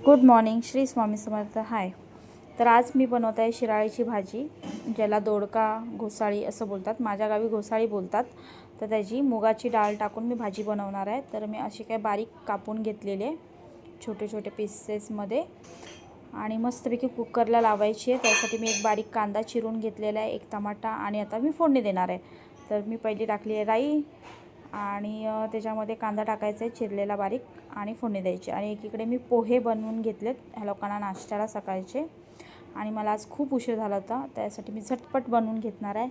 Good morning, Shri Swami Samarth. हाय. तर आज मी बनवत आहे शिराळीची भाजी, ज्याला दोडका घोसाळी असं बोलतात. माझ्या गावी घोसाळी बोलतात. तर त्याची मुगाची डाळ टाकून मी भाजी बनवणार आहे. तर मी असे काय बारीक कापून घेतलेले छोटे छोटे पीसेसमध्ये आणि मस्तपैकी कुकरला लावायची आहे. त्यासाठी मी एक बारीक कांदा चिरून घेतलेला आहे, एक टमाटा, आणि आता मी फोडणी देणार आहे. तर मी पहिली टाकली आहे राई आणि त्याच्यामध्ये कांदा टाकायचा आहे चिरलेला बारीक आणि फोडणी द्यायची. आणि एकीकडे मी पोहे बनवून घेतलेत ह्या लोकांना नाश्त्याला सकाळचे, आणि मला आज खूप उशीर झाला होता, त्यासाठी मी झटपट बनवून घेणार आहे.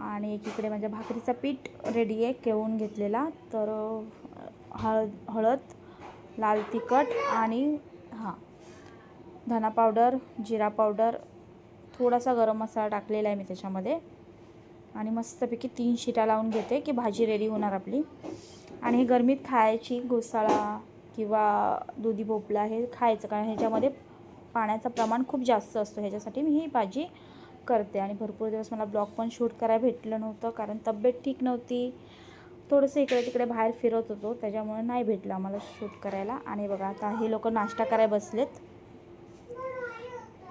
आणि एकीकडे माझ्या भाकरीचा पीठ रेडी आहे केळून घेतलेला. तर हळद, लाल तिखट आणि धना पावडर, जिरा पावडर, थोडासा गरम मसाला टाकलेला आहे मी त्याच्यामध्ये. आणि मस्तपैकी 3 शिट्या लावून घेते की भाजी रेडी होणार आपली. आणि हे गरमीत खायची घोसाळा किंवा दुधी भोपळा हे खायचं, कारण ह्याच्यामध्ये पाण्याचं प्रमाण खूप जास्त असतं. ह्याच्यासाठी मी ही भाजी करते. आणि भरपूर दिवस मला ब्लॉग पण शूट करायला भेटलं नव्हतं, कारण तब्येत ठीक नव्हती. थोडंसं इकडे तिकडे बाहेर फिरत होतो, त्याच्यामुळे नाही भेटलं आम्हाला शूट करायला. आणि बघा आता हे लोक नाश्ता करायला बसलेत,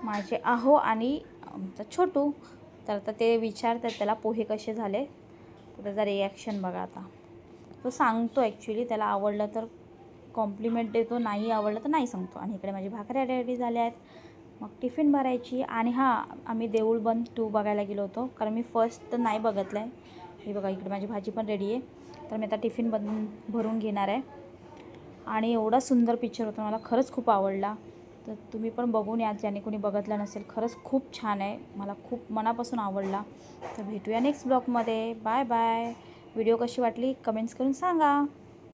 माझे आहो आणि आमचा छोटू. तर आता ते विचारतात त्याला पोहे कसे झाले. तर त्याचा रिॲक्शन बघा. आता तो सांगतो ॲक्च्युली, त्याला आवडलं तर कॉम्प्लिमेंट देतो, नाही आवडलं तर नाही सांगतो. आणि इकडे माझी भाकऱ्या रेडी झाल्या आहेत, मग टिफिन भरायची. आणि आम्ही देऊळ बंद 2 बघायला गेलो होतो, कारण मी फर्स्ट तर नाही बघितलं आहे. हे बघा इकडे माझी भाजी पण रेडी आहे. तर मी आता टिफिन भरून घेणार आहे. आणि एवढा सुंदर पिक्चर होता, मला खरंच खूप आवडला. तर तुम्ही पण बघून या, ज्याने कोणी बघितलं नसेल. खरंच खूप छान आहे, मला खूप मनापासून आवडला. तर भेटूया नेक्स्ट ब्लॉगमध्ये. Bye bye. व्हिडिओ कशी वाटली कमेंट्स करून सांगा.